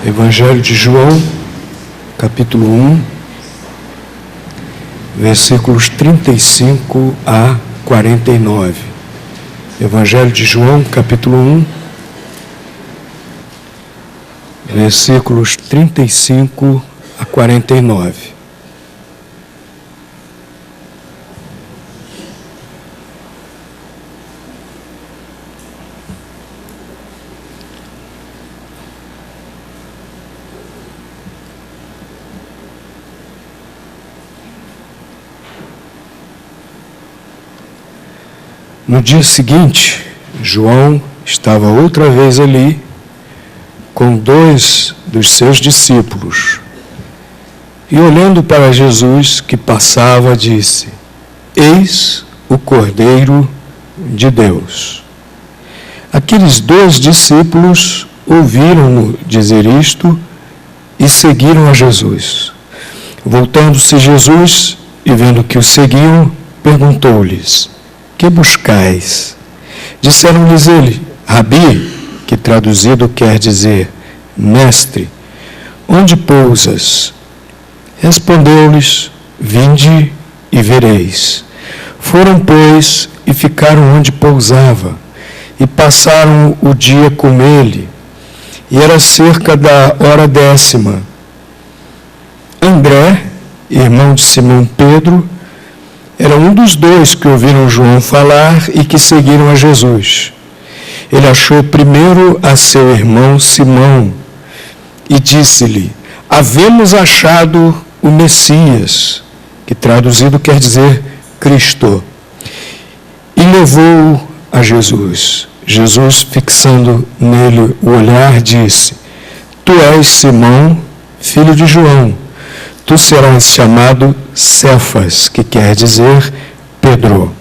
Evangelho de João, capítulo 1, versículos 35 a 49. Evangelho de João, capítulo 1, versículos 35 a 49. No dia seguinte, João estava outra vez ali com 2 dos seus discípulos e, olhando para Jesus que passava, disse: Eis o Cordeiro de Deus. Aqueles 2 discípulos ouviram-no dizer isto e seguiram a Jesus. Voltando-se Jesus e vendo que o seguiam, perguntou-lhes: Que buscais? Disseram-lhes ele, Rabi, que traduzido quer dizer mestre, onde pousas? Respondeu-lhes, vinde e vereis. Foram, pois, e ficaram onde pousava, e passaram o dia com ele, e era cerca da hora 10ª. André, irmão de Simão Pedro, era um dos 2 que ouviram João falar e que seguiram a Jesus. Ele achou primeiro a seu irmão Simão e disse-lhe: Havemos achado o Messias, que traduzido quer dizer Cristo. E levou-o a Jesus. Jesus, fixando nele o olhar, disse: Tu és Simão, filho de João. Tu serás chamado Cefas, que quer dizer Pedro.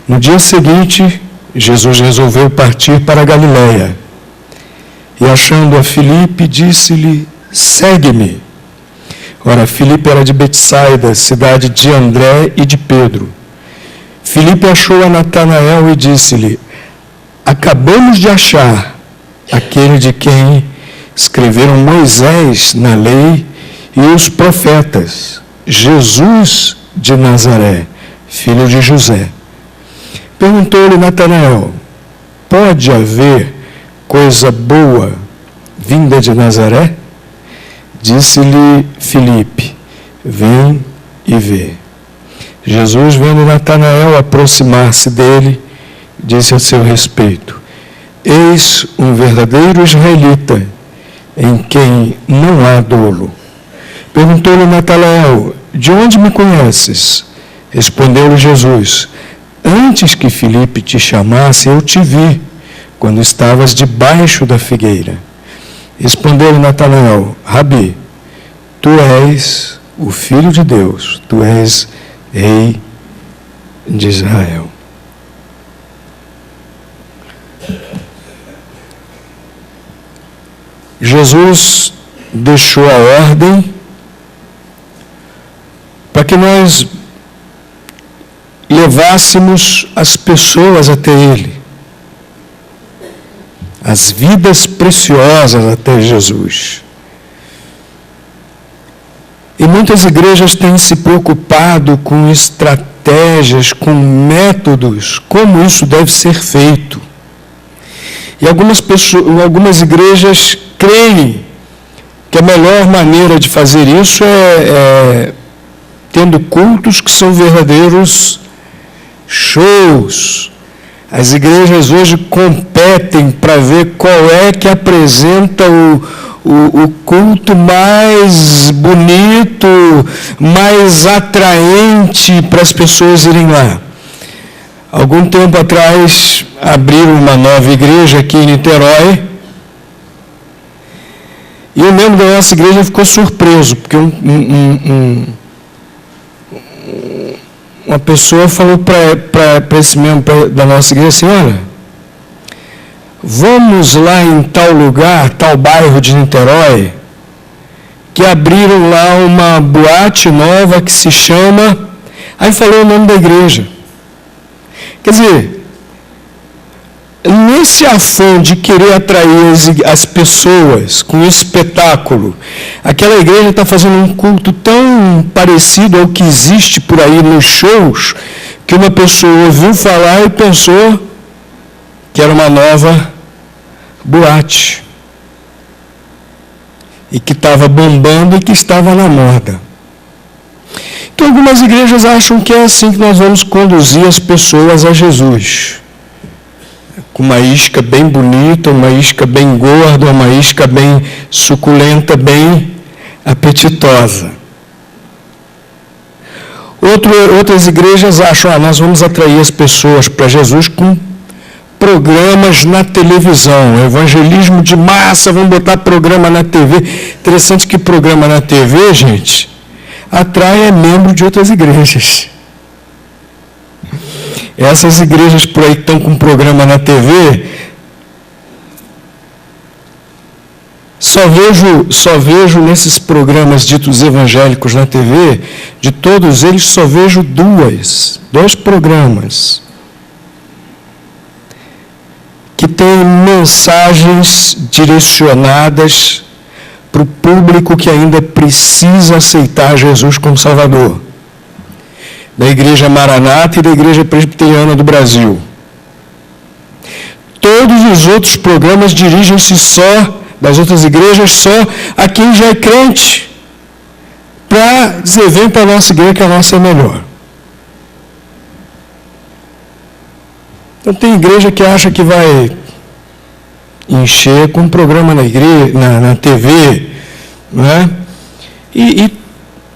No dia seguinte, Jesus resolveu partir para a Galiléia. E achando a Filipe, disse-lhe: Segue-me. Ora, Filipe era de Betsaida, cidade de André e de Pedro. Filipe achou a Natanael e disse-lhe: Acabamos de achar aquele de quem escreveram Moisés na lei e os profetas, Jesus de Nazaré, filho de José. Perguntou-lhe Natanael: Pode haver coisa boa vinda de Nazaré? Disse-lhe Filipe: Vem e vê. Jesus, vendo Natanael aproximar-se dele, disse a seu respeito: Eis um verdadeiro israelita, em quem não há dolo. Perguntou-lhe Natanael: De onde me conheces? Respondeu-lhe Jesus: Antes que Filipe te chamasse, eu te vi, quando estavas debaixo da figueira. Respondeu-lhe Natanael: Rabi, tu és o Filho de Deus, tu és Rei de Israel. Jesus deixou a ordem para que nós levássemos as pessoas até Ele, as vidas preciosas até Jesus. E muitas igrejas têm se preocupado com estratégias, com métodos, como isso deve ser feito. E algumas igrejas creem que a melhor maneira de fazer isso é tendo cultos que são verdadeiros shows. As igrejas hoje competem para ver qual é que apresenta o culto mais bonito, mais atraente para as pessoas irem lá. Algum tempo atrás, abriram uma nova igreja aqui em Niterói, e o membro da nossa igreja ficou surpreso, porque uma pessoa falou para esse membro da nossa igreja assim: Olha, vamos lá em tal lugar, tal bairro de Niterói, que abriram lá uma boate nova que se chama... Aí falou o nome da igreja. Quer dizer, nesse afã de querer atrair as pessoas com espetáculo, aquela igreja está fazendo um culto tão parecido ao que existe por aí nos shows, que uma pessoa ouviu falar e pensou que era uma nova boate, e que estava bombando e que estava na moda. Então, algumas igrejas acham que é assim que nós vamos conduzir as pessoas a Jesus. Com uma isca bem bonita, uma isca bem gorda, uma isca bem suculenta, bem apetitosa. Outras igrejas acham, nós vamos atrair as pessoas para Jesus com programas na televisão, evangelismo de massa, vamos botar programa na TV. Interessante que programa na TV, gente, atrai membro de outras igrejas. Essas igrejas por aí que estão com programa na TV, só vejo nesses programas ditos evangélicos na TV, de todos eles só vejo dois programas que têm mensagens direcionadas para o público que ainda precisa aceitar Jesus como Salvador. Da Igreja Maranata e da Igreja Presbiteriana do Brasil. Todos os outros programas dirigem-se das outras igrejas, só a quem já é crente, para dizer, vem para a nossa igreja que a nossa é melhor. Então tem igreja que acha que vai encher com um programa na igreja, na TV, não é? E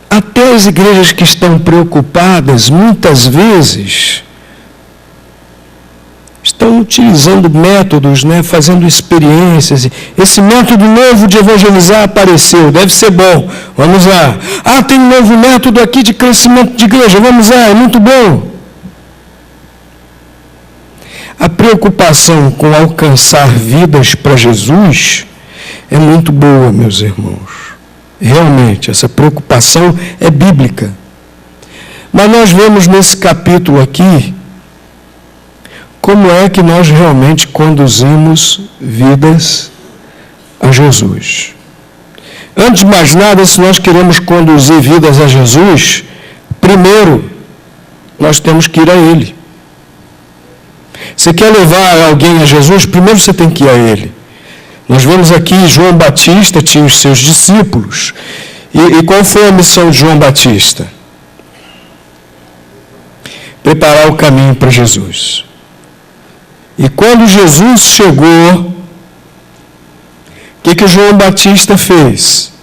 até as igrejas que estão preocupadas, muitas vezes, estão utilizando métodos, fazendo experiências. Esse método novo de evangelizar apareceu, deve ser bom, vamos lá. Tem um novo método aqui de crescimento de igreja, vamos lá, é muito bom. A preocupação com alcançar vidas para Jesus é muito boa, meus irmãos. Realmente, essa preocupação é bíblica. Mas nós vemos nesse capítulo aqui como é que nós realmente conduzimos vidas a Jesus. Antes de mais nada, se nós queremos conduzir vidas a Jesus, primeiro, nós temos que ir a Ele. Você quer levar alguém a Jesus? Primeiro você tem que ir a Ele. Nós vemos aqui João Batista tinha os seus discípulos. E qual foi a missão de João Batista? Preparar o caminho para Jesus. E quando Jesus chegou, o que João Batista fez?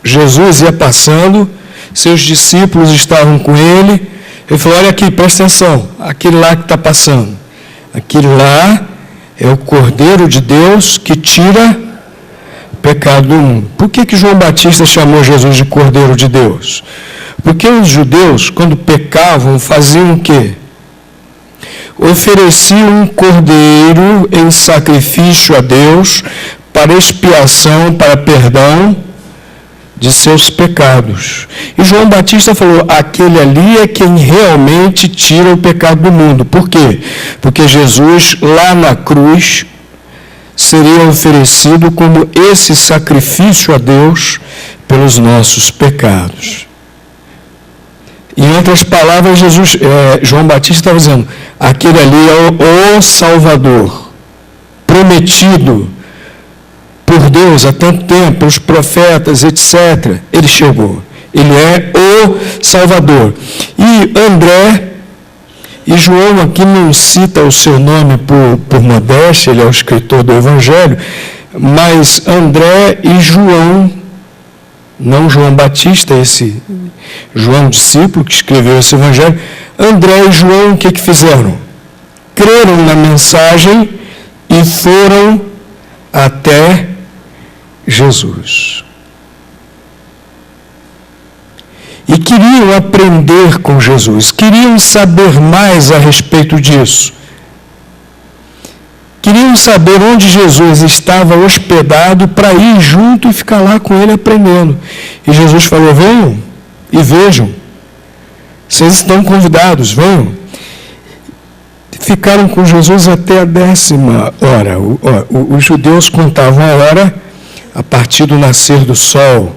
Jesus ia passando, seus discípulos estavam com ele. Ele falou, olha aqui, presta atenção, aquele lá que está passando. Aquele lá é o Cordeiro de Deus que tira o pecado do mundo. Por que João Batista chamou Jesus de Cordeiro de Deus? Porque os judeus, quando pecavam, faziam o quê? Ofereciam um cordeiro em sacrifício a Deus para expiação, para perdão de seus pecados. E João Batista falou, aquele ali é quem realmente tira o pecado do mundo. Por quê? Porque Jesus, lá na cruz, seria oferecido como esse sacrifício a Deus pelos nossos pecados. Em outras palavras, João Batista estava dizendo, aquele ali é o Salvador, prometido por Deus há tanto tempo, pelos profetas, etc. Ele chegou. Ele é o Salvador. E André, e João aqui não cita o seu nome por modéstia, ele é o escritor do Evangelho, mas André e João, não João Batista, esse João discípulo que escreveu esse Evangelho, André e João o que fizeram? Creram na mensagem e foram até Jesus. E queriam aprender com Jesus, queriam saber mais a respeito disso. Queriam saber onde Jesus estava hospedado para ir junto e ficar lá com ele aprendendo. E Jesus falou, venham e vejam. Vocês estão convidados, venham. ficaram com Jesus até a 10ª hora. Os judeus contavam a hora a partir do nascer do sol,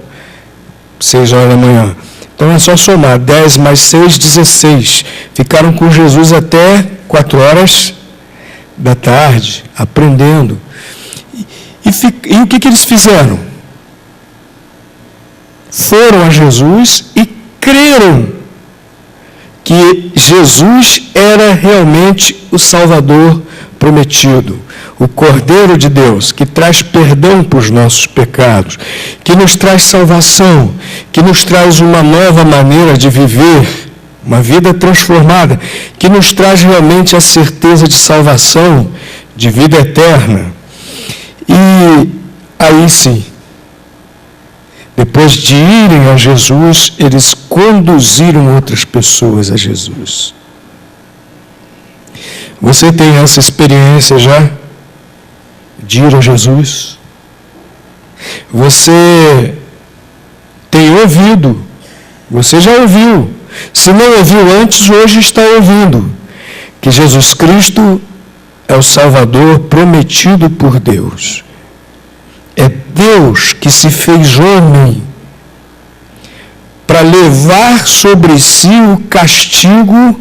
6 horas da manhã. Então é só somar 10 mais 6, 16. Ficaram com Jesus até 4 horas da tarde, aprendendo. E o que eles fizeram? Foram a Jesus e creram que Jesus era realmente o Salvador prometido, o Cordeiro de Deus, que traz perdão para os nossos pecados, que nos traz salvação, que nos traz uma nova maneira de viver, uma vida transformada, que nos traz realmente a certeza de salvação, de vida eterna. E aí sim, depois de irem a Jesus, eles conduziram outras pessoas a Jesus. Você tem essa experiência já de ir a Jesus? Você tem ouvido, você já ouviu. Se não ouviu antes, hoje está ouvindo que Jesus Cristo é o Salvador prometido por Deus. É Deus que se fez homem para levar sobre si o castigo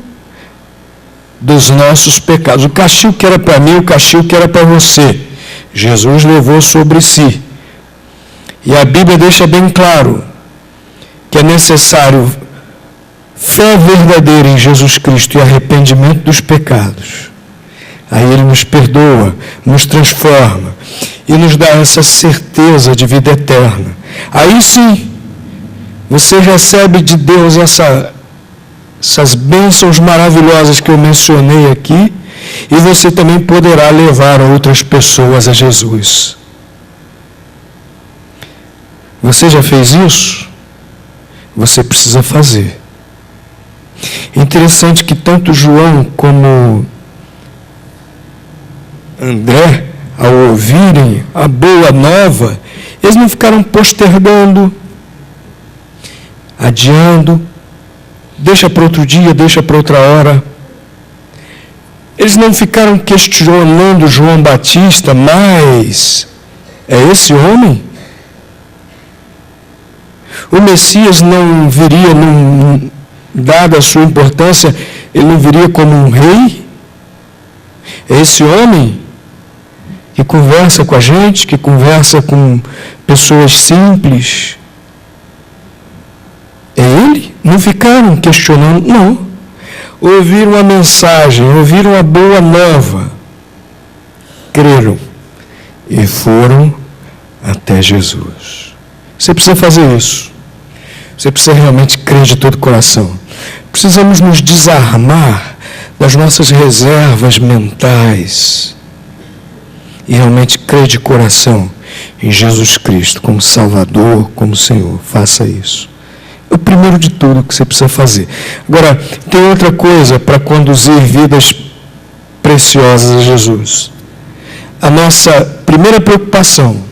dos nossos pecados. O castigo que era para mim, o castigo que era para você, Jesus levou sobre si. E a Bíblia deixa bem claro que é necessário fé verdadeira em Jesus Cristo e arrependimento dos pecados. Aí Ele nos perdoa, nos transforma e nos dá essa certeza de vida eterna. Aí sim, você recebe de Deus essas bênçãos maravilhosas que eu mencionei aqui, e você também poderá levar outras pessoas a Jesus. Você já fez isso? Você precisa fazer. É interessante que tanto João como André, ao ouvirem a boa nova, eles não ficaram postergando, adiando, deixa para outro dia, deixa para outra hora. Eles não ficaram questionando João Batista, mas é esse homem? O Messias não viria, dada a sua importância, ele não viria como um rei? É esse homem que conversa com a gente, que conversa com pessoas simples? É ele? Não ficaram questionando, não. Ouviram a mensagem, ouviram a boa nova, creram e foram até Jesus. Você precisa fazer isso. Você precisa realmente crer de todo o coração. Precisamos nos desarmar das nossas reservas mentais e realmente crer de coração em Jesus Cristo como Salvador, como Senhor. Faça isso. É o primeiro de tudo que você precisa fazer. Agora, tem outra coisa para conduzir vidas preciosas a Jesus. A nossa primeira preocupação,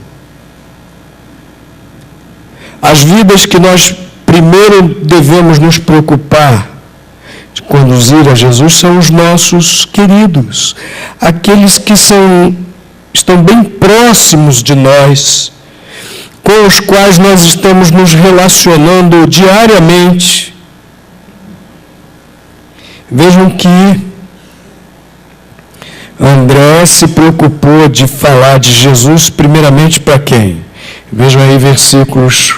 as vidas que nós primeiro devemos nos preocupar de conduzir a Jesus são os nossos queridos, aqueles que estão bem próximos de nós, com os quais nós estamos nos relacionando diariamente. Vejam que André se preocupou de falar de Jesus primeiramente para quem? Vejam aí versículos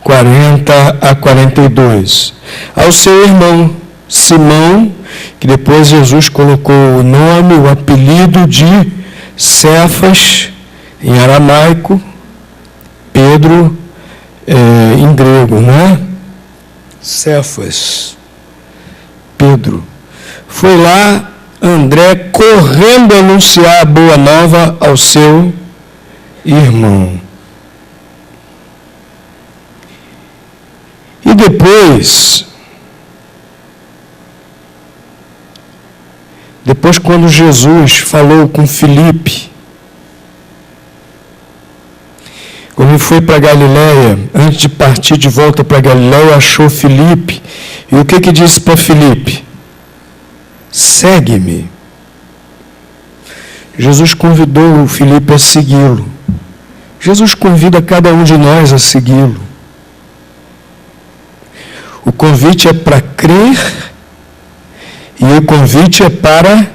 40 a 42. Ao seu irmão Simão, que depois Jesus colocou o nome, o apelido de Cefas, em aramaico, Pedro, em grego, né? Cefas, Pedro. Foi lá André correndo anunciar a boa nova ao seu irmão. E depois quando Jesus falou com Filipe, quando ele foi para Galiléia, antes de partir de volta para Galiléia, achou Filipe. E o que disse para Filipe? Segue-me. Jesus convidou o Filipe a segui-lo. Jesus convida cada um de nós a segui-lo. O convite é para crer e o convite é para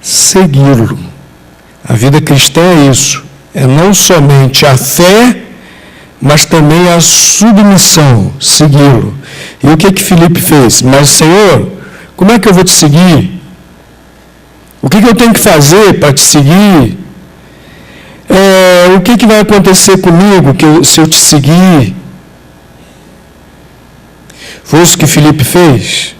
segui-lo. A vida cristã é isso. É não somente a fé, mas também a submissão, segui-lo. E o que Filipe fez? Mas, Senhor, como é que eu vou te seguir? O que eu tenho que fazer para te seguir? O que vai acontecer comigo se eu te seguir? Foi isso que Filipe fez?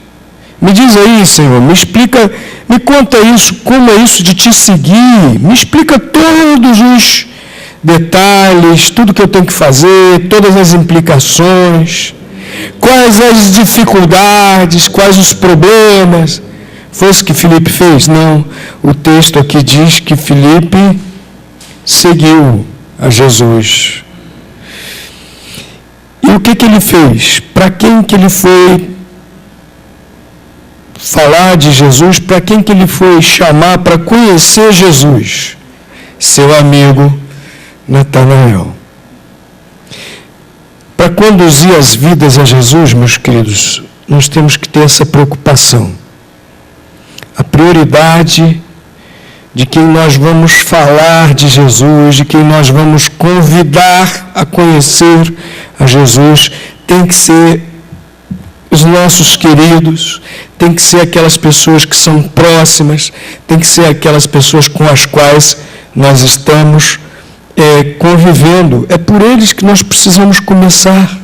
Me diz aí, Senhor, me explica, me conta isso, como é isso de te seguir? Me explica todos os detalhes, tudo que eu tenho que fazer, todas as implicações, quais as dificuldades, quais os problemas. Foi isso que Filipe fez? Não. O texto aqui diz que Filipe seguiu a Jesus. E o que ele fez? Para quem que ele foi falar de Jesus? Para quem que ele foi chamar para conhecer Jesus? Seu amigo Natanael. Para conduzir as vidas a Jesus, meus queridos, nós temos que ter essa preocupação. A prioridade de quem nós vamos falar de Jesus, de quem nós vamos convidar a conhecer a Jesus, tem que ser os nossos queridos, tem que ser aquelas pessoas que são próximas, tem que ser aquelas pessoas com as quais nós estamos convivendo. É por eles que nós precisamos começar.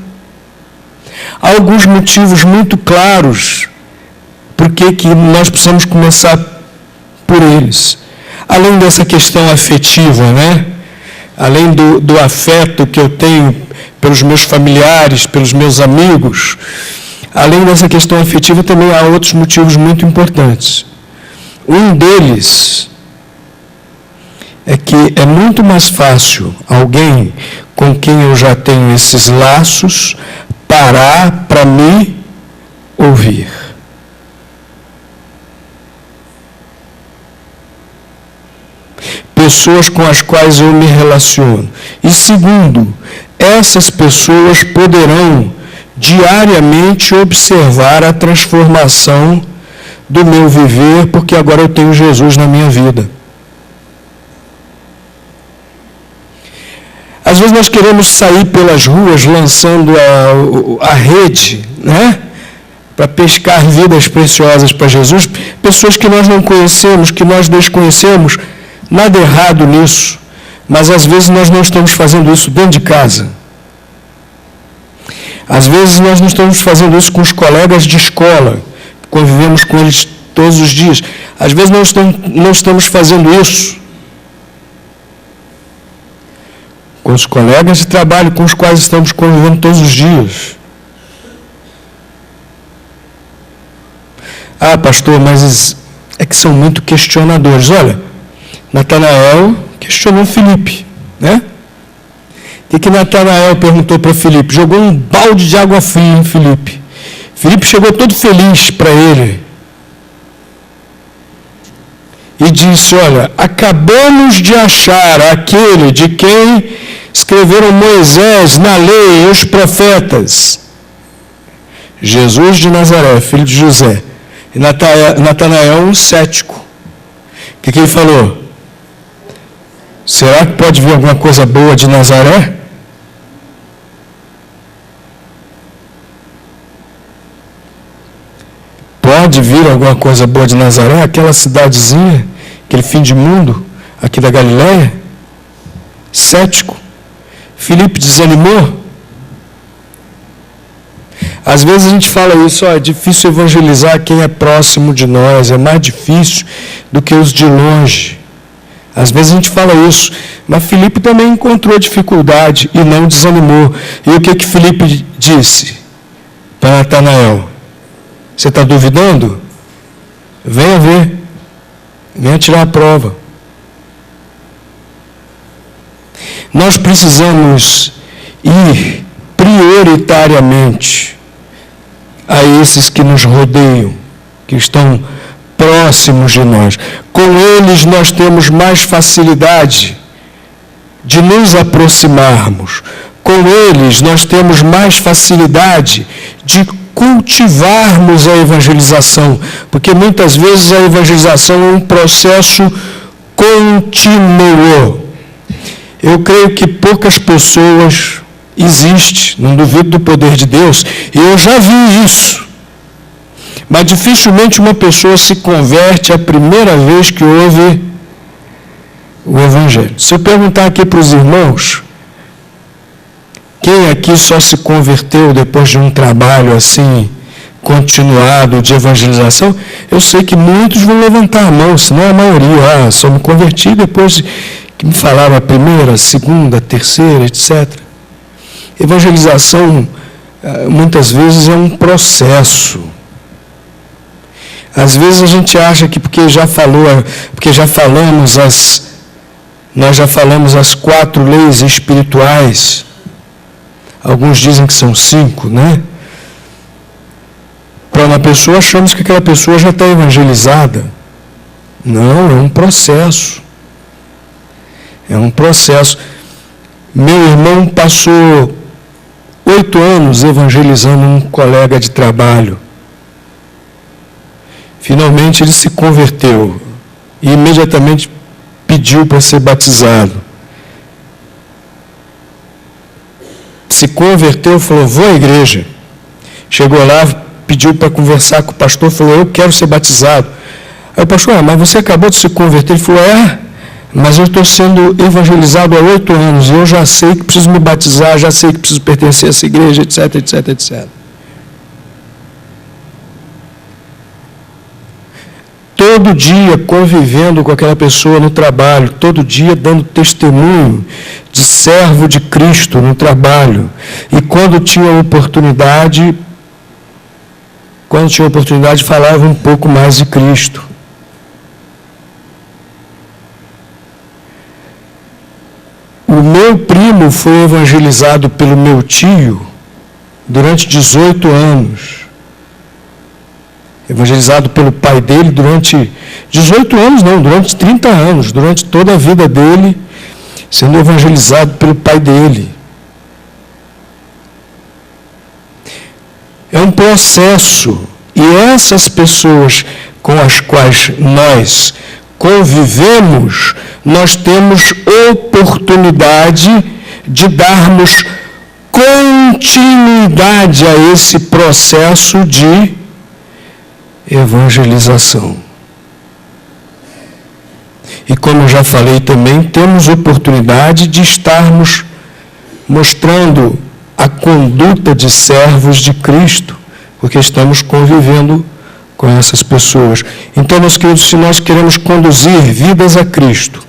Há alguns motivos muito claros por que nós precisamos começar por eles. Além dessa questão afetiva, né? Além do afeto que eu tenho pelos meus familiares, pelos meus amigos, além dessa questão afetiva também há outros motivos muito importantes. Um deles é que é muito mais fácil alguém com quem eu já tenho esses laços parar para me ouvir. Pessoas com as quais eu me relaciono. E segundo, essas pessoas poderão diariamente observar a transformação do meu viver, porque agora eu tenho Jesus na minha vida. Às vezes nós queremos sair pelas ruas lançando a rede, né? Para pescar vidas preciosas para Jesus, pessoas que nós não conhecemos, que nós desconhecemos. Nada errado nisso, mas às vezes nós não estamos fazendo isso dentro de casa. Às vezes nós não estamos fazendo isso com os colegas de escola, convivemos com eles todos os dias. Às vezes não estamos fazendo isso com os colegas de trabalho com os quais estamos convivendo todos os dias. Ah, pastor, mas é que são muito questionadores. Olha, Natanael questionou Filipe, né? O que Natanael perguntou para Filipe? Jogou um balde de água fria em Filipe. Filipe chegou todo feliz para ele e disse: olha, acabamos de achar aquele de quem escreveram Moisés na lei e os profetas, Jesus de Nazaré, filho de José. E Natanael, um cético. O que ele falou? Será que pode vir alguma coisa boa de Nazaré? Pode vir alguma coisa boa de Nazaré? Aquela cidadezinha, aquele fim de mundo, aqui da Galileia? Cético. Filipe desanimou. Às vezes a gente fala isso, é difícil evangelizar quem é próximo de nós, é mais difícil do que os de longe. Às vezes a gente fala isso, mas Filipe também encontrou dificuldade e não desanimou. E o que Filipe disse para Natanael? Você está duvidando? Venha ver, venha tirar a prova. Nós precisamos ir prioritariamente a esses que nos rodeiam, que estão próximos de nós. Com eles nós temos mais facilidade de nos aproximarmos. Com eles nós temos mais facilidade de cultivarmos a evangelização, porque muitas vezes a evangelização é um processo contínuo. Eu creio que poucas pessoas existem, não duvido do poder de Deus, e eu já vi isso. Mas dificilmente uma pessoa se converte a primeira vez que ouve o Evangelho. Se eu perguntar aqui para os irmãos, quem aqui só se converteu depois de um trabalho assim, continuado de evangelização, eu sei que muitos vão levantar a mão, senão a maioria, só me converti depois que me falaram a primeira, a segunda, a terceira, etc. Evangelização, muitas vezes, é um processo. Às vezes a gente acha que nós já falamos as 4 leis espirituais, alguns dizem que são 5, né? Para uma pessoa, achamos que aquela pessoa já está evangelizada. Não, é um processo. É um processo. Meu irmão passou 8 anos evangelizando um colega de trabalho. Finalmente ele se converteu e imediatamente pediu para ser batizado. Se converteu, falou, vou à igreja. Chegou lá, pediu para conversar com o pastor, falou, eu quero ser batizado. Aí o pastor, mas você acabou de se converter? Ele falou, mas eu estou sendo evangelizado há 8 anos, e eu já sei que preciso me batizar, já sei que preciso pertencer a essa igreja, etc, etc, etc. Todo dia convivendo com aquela pessoa no trabalho, todo dia dando testemunho de servo de Cristo no trabalho. E quando tinha oportunidade, falava um pouco mais de Cristo. O meu primo foi evangelizado pelo meu tio durante 18 anos. Evangelizado pelo pai dele durante 18 anos, não, durante 30 anos, durante toda a vida dele, sendo evangelizado pelo pai dele. É um processo, e essas pessoas com as quais nós convivemos, nós temos oportunidade de darmos continuidade a esse processo de evangelização. E como eu já falei também, temos oportunidade de estarmos mostrando a conduta de servos de Cristo, porque estamos convivendo com essas pessoas. Então, meus queridos, se nós queremos conduzir vidas a Cristo,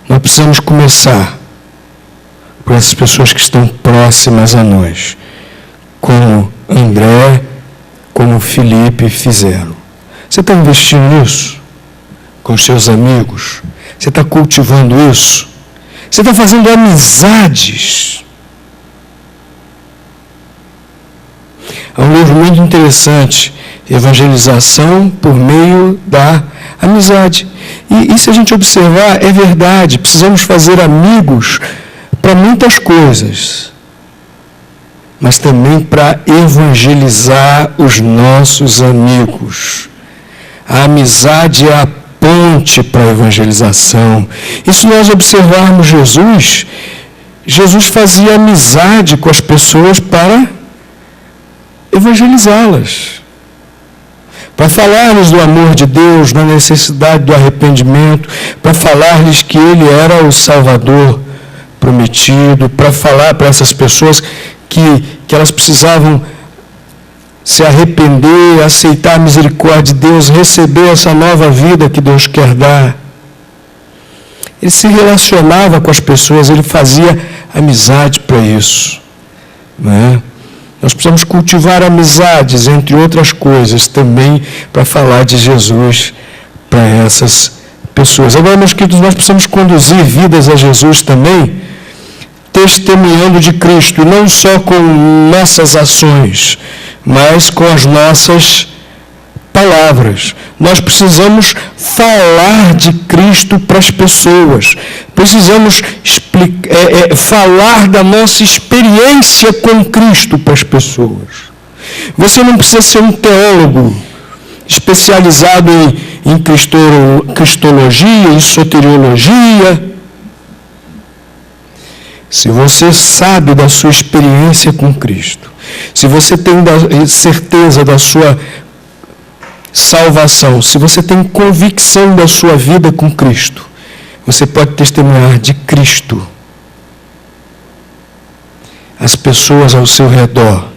nós precisamos começar por essas pessoas que estão próximas a nós, como André, como Felipe fizeram. Você está investindo nisso? Com os seus amigos? Você está cultivando isso? Você está fazendo amizades? Há um livro muito interessante, Evangelização por meio da amizade. E se a gente observar, é verdade, precisamos fazer amigos para muitas coisas, mas também para evangelizar os nossos amigos. A amizade é a ponte para a evangelização. E se nós observarmos Jesus fazia amizade com as pessoas para evangelizá-las, para falar-lhes do amor de Deus, da necessidade do arrependimento, para falar-lhes que Ele era o Salvador prometido, para falar para essas pessoas que elas precisavam se arrepender, aceitar a misericórdia de Deus, receber essa nova vida que Deus quer dar. Ele se relacionava com as pessoas, ele fazia amizade para isso. Não é? Nós precisamos cultivar amizades, entre outras coisas, também para falar de Jesus para essas pessoas. Agora, meus queridos, nós precisamos conduzir vidas a Jesus também, testemunhando de Cristo, e não só com nossas ações, mas com as nossas palavras. palavras. Nós precisamos falar de Cristo para as pessoas. Precisamos falar da nossa experiência com Cristo para as pessoas. Você não precisa ser um teólogo especializado em cristologia, em soteriologia. Se você sabe da sua experiência com Cristo, se você tem certeza da sua salvação, se você tem convicção da sua vida com Cristo, você pode testemunhar de Cristo as pessoas ao seu redor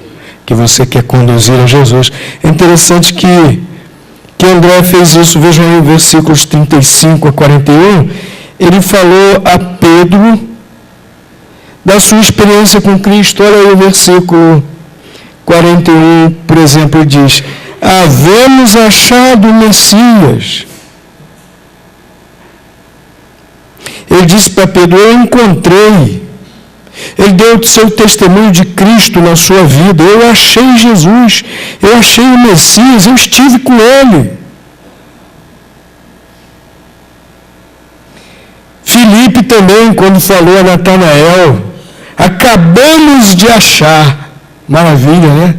que você quer conduzir a Jesus. É interessante que André fez isso. Vejam aí versículos 35 a 41. Ele falou a Pedro da sua experiência com Cristo. Olha aí o versículo 41, por exemplo, ele diz: havemos achado o Messias. Ele disse para Pedro: eu encontrei. Ele deu o seu testemunho de Cristo na sua vida. Eu achei Jesus, eu achei o Messias, eu estive com ele. Filipe também, quando falou a Natanael: acabamos de achar. Maravilha, né?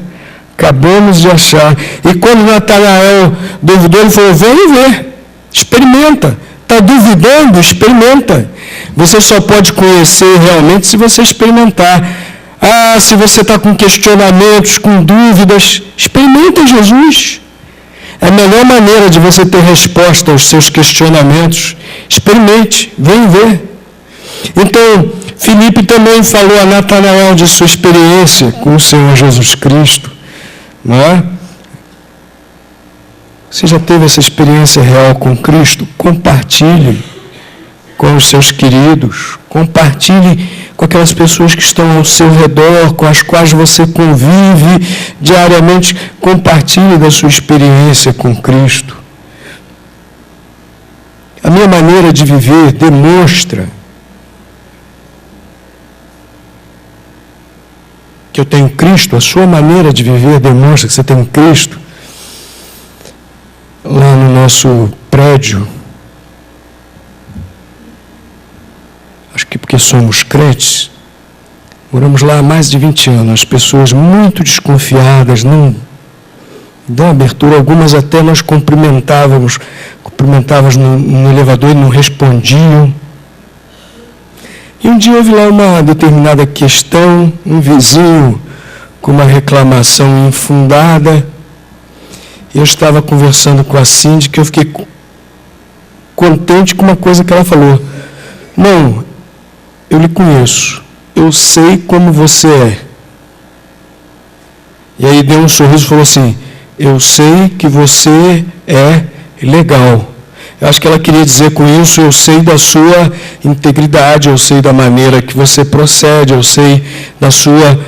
Acabamos de achar. E quando Natanael duvidou, ele falou: vem ver, experimenta. Está duvidando? Experimenta. Você só pode conhecer realmente se você experimentar. Se você está com questionamentos, com dúvidas, experimenta Jesus. É a melhor maneira de você ter resposta aos seus questionamentos. Experimente, vem ver. Então, Filipe também falou a Natanael de sua experiência com o Senhor Jesus Cristo. Não é? Você já teve essa experiência real com Cristo? Compartilhe com os seus queridos. Compartilhe com aquelas pessoas que estão ao seu redor, com as quais você convive diariamente. Compartilhe da sua experiência com Cristo. A minha maneira de viver demonstra que eu tenho Cristo. A sua maneira de viver demonstra que você tem Cristo. Lá no nosso prédio, acho que porque somos crentes, moramos lá há mais de 20 anos, as pessoas muito desconfiadas, não dão abertura, algumas até nós cumprimentávamos no elevador e não respondiam. E um dia houve lá uma determinada questão, um vizinho com uma reclamação infundada. Eu estava conversando com a síndica, eu fiquei contente com uma coisa que ela falou. Não, eu lhe conheço, eu sei como você é. E aí deu um sorriso e falou assim: eu sei que você é legal. Eu acho que ela queria dizer com isso: eu sei da sua integridade, eu sei da maneira que você procede, eu sei da sua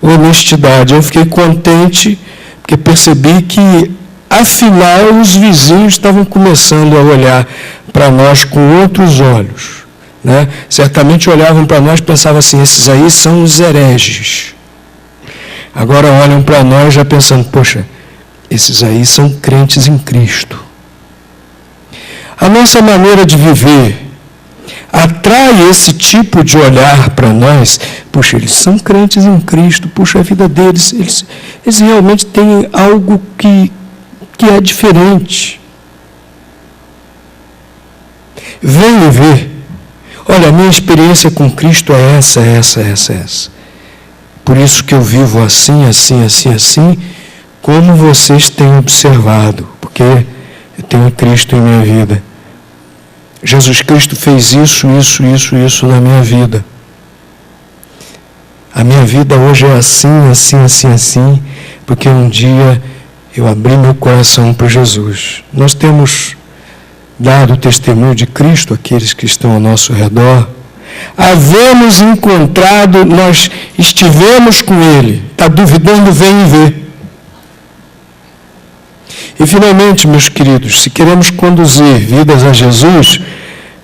honestidade. Eu fiquei contente, porque percebi que, afinal, os vizinhos estavam começando a olhar para nós com outros olhos. Né? Certamente olhavam para nós e pensavam assim: esses aí são os hereges. Agora olham para nós já pensando: poxa, esses aí são crentes em Cristo. A nossa maneira de viver atrai esse tipo de olhar para nós. Puxa, eles são crentes em Cristo, puxa, a vida deles, eles realmente têm algo que é diferente. Venha ver. Olha, a minha experiência com Cristo é essa. Por isso que eu vivo assim, como vocês têm observado, porque eu tenho Cristo em minha vida. Jesus Cristo fez isso na minha vida. A minha vida hoje é assim, porque um dia eu abri meu coração para Jesus. Nós temos dado testemunho de Cristo àqueles que estão ao nosso redor. Havemos encontrado, nós estivemos com Ele. Está duvidando? Vem ver. E finalmente, meus queridos, se queremos conduzir vidas a Jesus,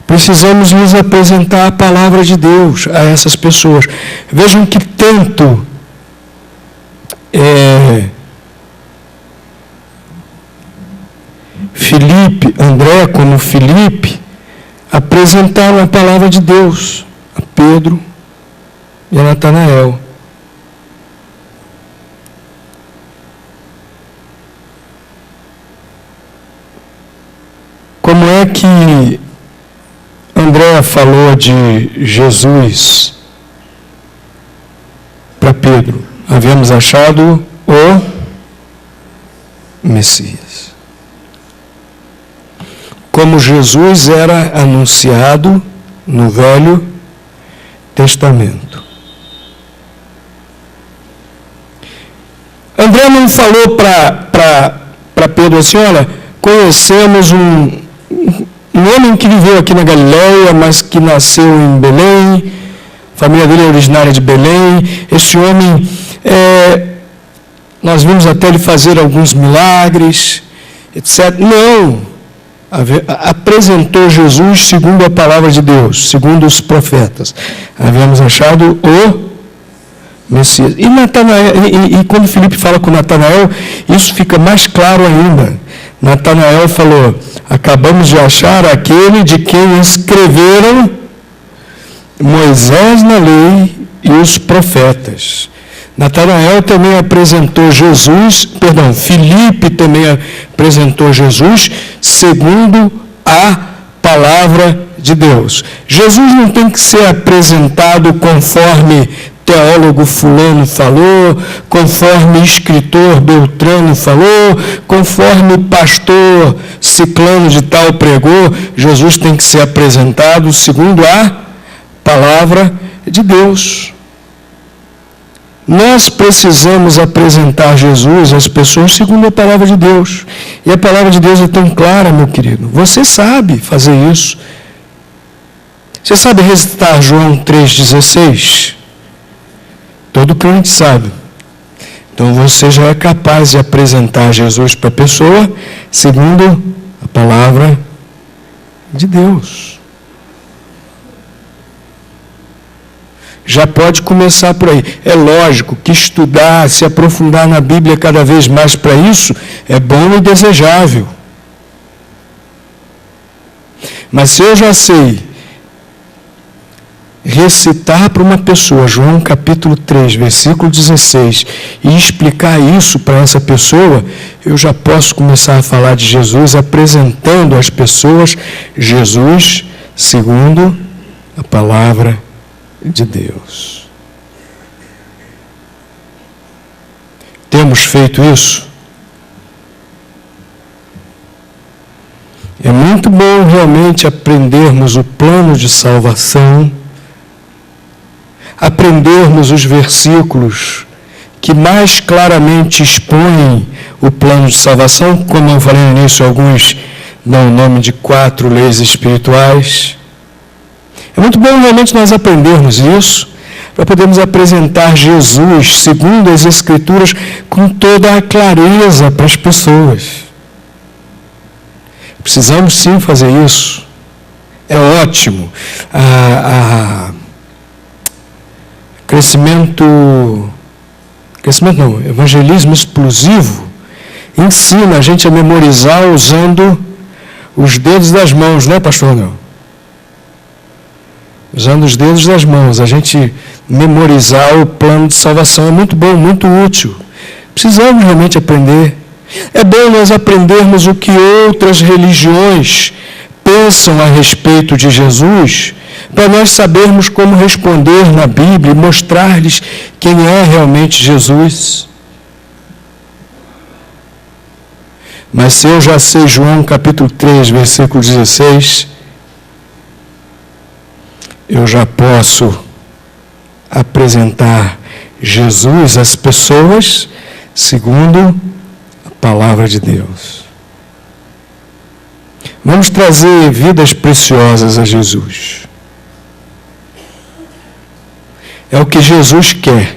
precisamos nos apresentar a palavra de Deus a essas pessoas. Vejam que tanto André como Filipe, apresentaram a palavra de Deus a Pedro e a Natanael. Como é que André falou de Jesus para Pedro? Havíamos achado o Messias. Como Jesus era anunciado no Velho Testamento. André não falou para Pedro assim, olha, conhecemos um homem que viveu aqui na Galileia, mas que nasceu em Belém, a família dele é originária de Belém, esse homem, nós vimos até ele fazer alguns milagres, etc. Não, apresentou Jesus segundo a palavra de Deus, segundo os profetas. Havíamos achado o Messias. E quando Filipe fala com Natanael, isso fica mais claro ainda. Natanael falou, acabamos de achar aquele de quem escreveram Moisés na lei e os profetas. Natanael também apresentou Filipe também apresentou Jesus segundo a palavra de Deus. Jesus não tem que ser apresentado conforme teólogo fulano falou, conforme escritor Beltrano falou, conforme pastor ciclano de tal pregou. Jesus tem que ser apresentado segundo a palavra de Deus. Nós precisamos apresentar Jesus às pessoas segundo a palavra de Deus. E a palavra de Deus é tão clara, meu querido. Você sabe fazer isso. Você sabe recitar João 3,16? Todo crente sabe. Então você já é capaz de apresentar Jesus para a pessoa segundo a palavra de Deus. Já pode começar por aí. É lógico que estudar, se aprofundar na Bíblia cada vez mais para isso, é bom e desejável. Mas se eu já sei recitar para uma pessoa, João capítulo 3, versículo 16, e explicar isso para essa pessoa, eu já posso começar a falar de Jesus, apresentando às pessoas Jesus segundo a palavra de Deus. Temos feito isso? É muito bom realmente aprendermos o plano de salvação, aprendermos os versículos que mais claramente expõem o plano de salvação, como eu falei no início, alguns dão o nome de 4 leis espirituais. É muito bom realmente nós aprendermos isso, para podermos apresentar Jesus, segundo as Escrituras, com toda a clareza para as pessoas. Precisamos sim fazer isso. É ótimo. Evangelismo explosivo ensina a gente a memorizar usando os dedos das mãos, né, pastor Anel? Usando os dedos das mãos, a gente memorizar o plano de salvação é muito bom, muito útil. Precisamos realmente aprender. É bom nós aprendermos o que outras religiões pensam a respeito de Jesus, para nós sabermos como responder na Bíblia e mostrar-lhes quem é realmente Jesus. Mas se eu já sei João capítulo 3, versículo 16, eu já posso apresentar Jesus às pessoas segundo a palavra de Deus. Vamos trazer vidas preciosas a Jesus. É o que Jesus quer,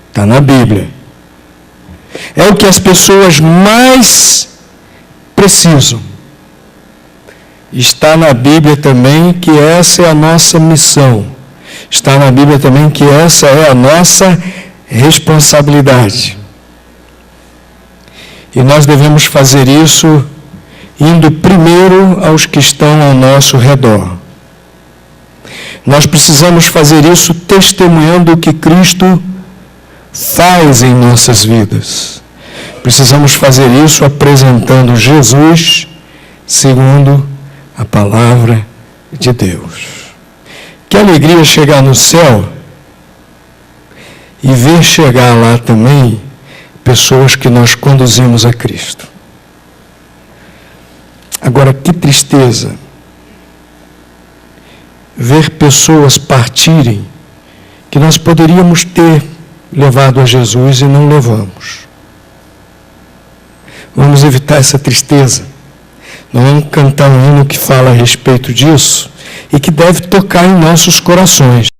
está na Bíblia. É o que as pessoas mais precisam. Está na Bíblia também que essa é a nossa missão. Está na Bíblia também que essa é a nossa responsabilidade. E nós devemos fazer isso indo primeiro aos que estão ao nosso redor. Nós precisamos fazer isso testemunhando o que Cristo faz em nossas vidas. Precisamos fazer isso apresentando Jesus segundo a palavra de Deus. Que alegria chegar no céu e ver chegar lá também pessoas que nós conduzimos a Cristo. Agora, que tristeza ver pessoas partirem que nós poderíamos ter levado a Jesus e não levamos. Vamos evitar essa tristeza. Nós vamos cantar um hino que fala a respeito disso e que deve tocar em nossos corações.